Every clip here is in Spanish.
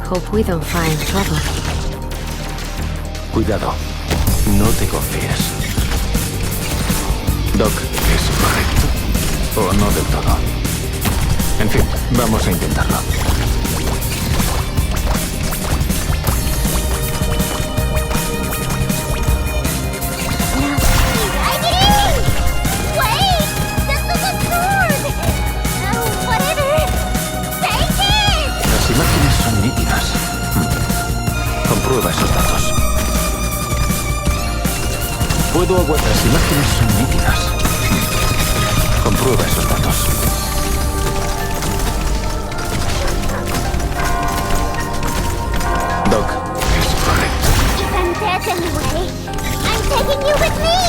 Hope we don't find trouble. Cuidado, no te confíes. Doc, ¿es correcto? ¿O no del todo? En fin, vamos a intentarlo. Las imágenes son nítidas. Comprueba esos datos. Puedo aguantar. Las imágenes son nítidas. Comprueba esos datos. Doc, es correcto. If I'm dead anyway, I'm taking you with me!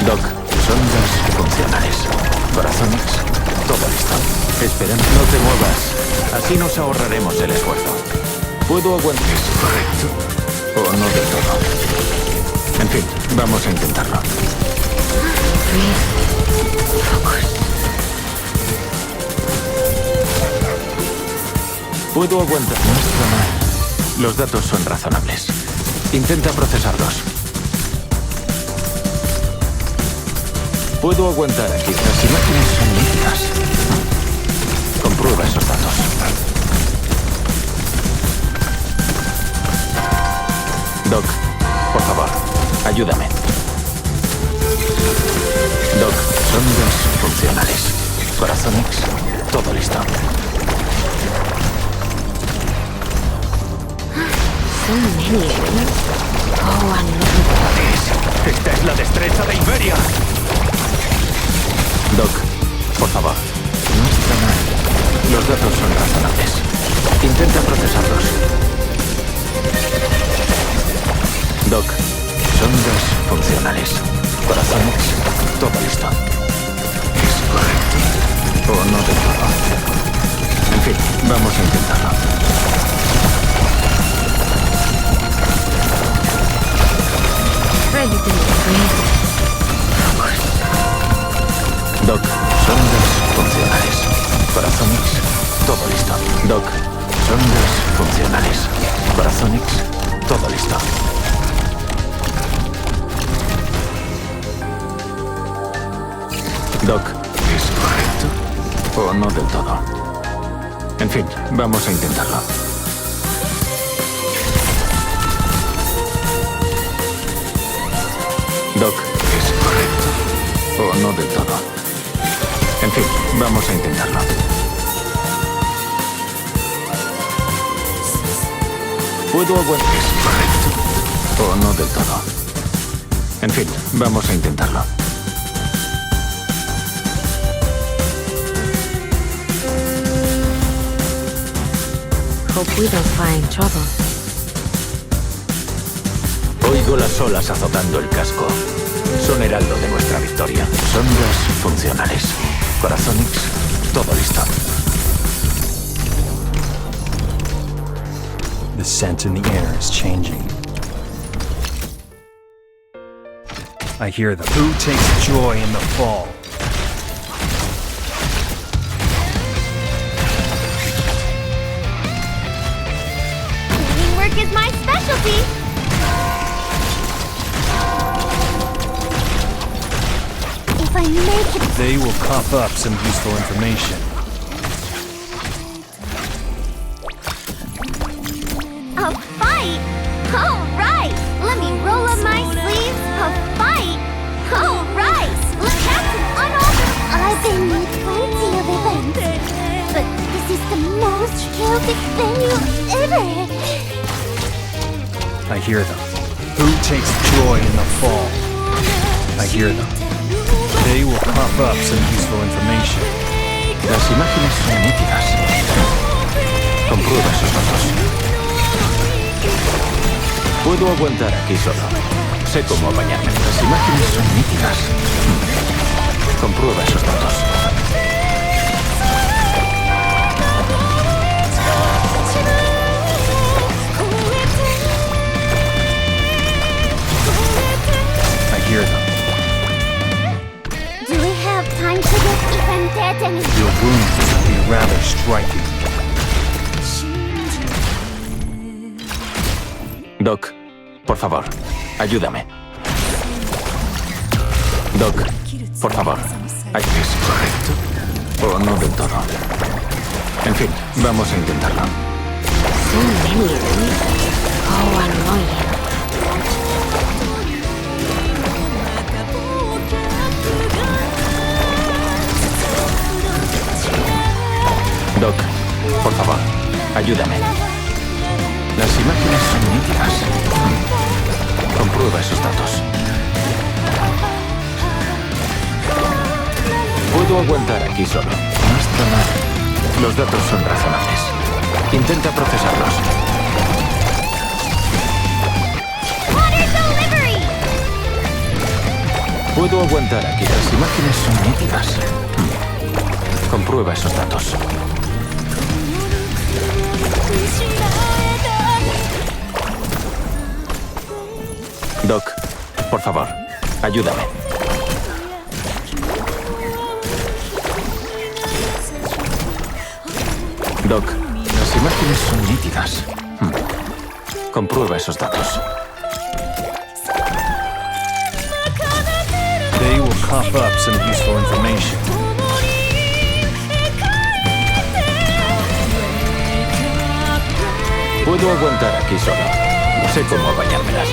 Doc, sondas funcionales. Corazones, todo listo. Espera, no te muevas. Así nos ahorraremos el esfuerzo. ¿Puedo aguantar? ¿Es correcto? ¿O no del todo? En fin, vamos a intentarlo. ¿Puedo aguantar? No está mal. Los datos son razonables. Intenta procesarlos. Puedo aguantar aquí. Las imágenes son nítidas. Comprueba esos datos. Doc, por favor, ayúdame. Doc, sondas funcionales. Corazones, todo listo. So many aliens. Oh, I'm Esta es la destreza de Iberia. Doc, por favor, no está mal. Los datos son razonables. Intenta procesarlos. Doc, sondas funcionales. Corazones, todo listo. ¿Es correcto? ¿O no del todo? En fin, vamos a intentarlo. ready to breathe. Doc, sondas funcionales. Corazones, todo listo. Doc, sondas funcionales. Corazones, todo listo. Doc, ¿es correcto? ¿O no del todo? En fin, vamos a intentarlo. Doc, ¿es correcto? ¿O no del todo? En fin, vamos a intentarlo. ¿Puedo aguantar? ¿Es correcto? ¿O no del todo? En fin, vamos a intentarlo. Hope we don't find trouble. Oigo las olas azotando el casco. Son heraldo de nuestra victoria. Sondas funcionales. Corazones, todo listo. The scent in the air is changing. I hear them. Who takes joy in the fall? Cleaning work is my specialty. If I make it, They will cough up some useful information. a fight. All right, let me roll up my sleeves. A fight. All right, let's have some unorthodox. I've been in plenty of events, but this is the most chaotic venue ever. I hear them. Who takes joy in the fall? I hear them. They will cough up some useful information. Las imágenes son nítidas. Comprueba esos datos. Puedo aguantar aquí solo. Sé cómo bañarme. Las imágenes son nítidas. Comprueba esos datos. I hear them. Do we have time to get if I'm dead and Your wounds will be rather striking. Doc, por favor, ayúdame. Doc, por favor. ¿Es correcto? O no del todo. En fin, vamos a intentarlo. So many enemies. Oh, annoying. Doc, por favor, ayúdame. Las imágenes son nítidas. Comprueba esos datos. Puedo aguantar aquí solo. No está mal. Los datos son razonables. Intenta procesarlos. Water delivery! Puedo aguantar aquí. Las imágenes son nítidas. Comprueba esos datos. Doc, por favor, ayúdame. Doc, las imágenes son nítidas. Comprueba esos datos. They will cough up some useful information. Puedo aguantar aquí solo. Sé cómo bañármelas.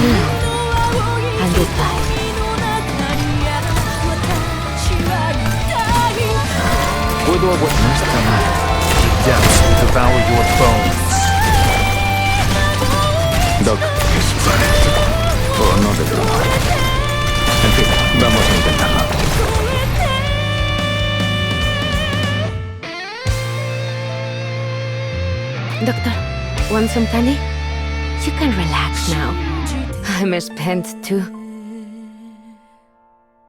And goodbye. Puedo aguantar. No está mal. The depths will devour your bones. Doc, ¿es correcto? O no del todo. En fin, vamos a intentarlo. Doctor, want some candy? You can relax now. I'm spent too.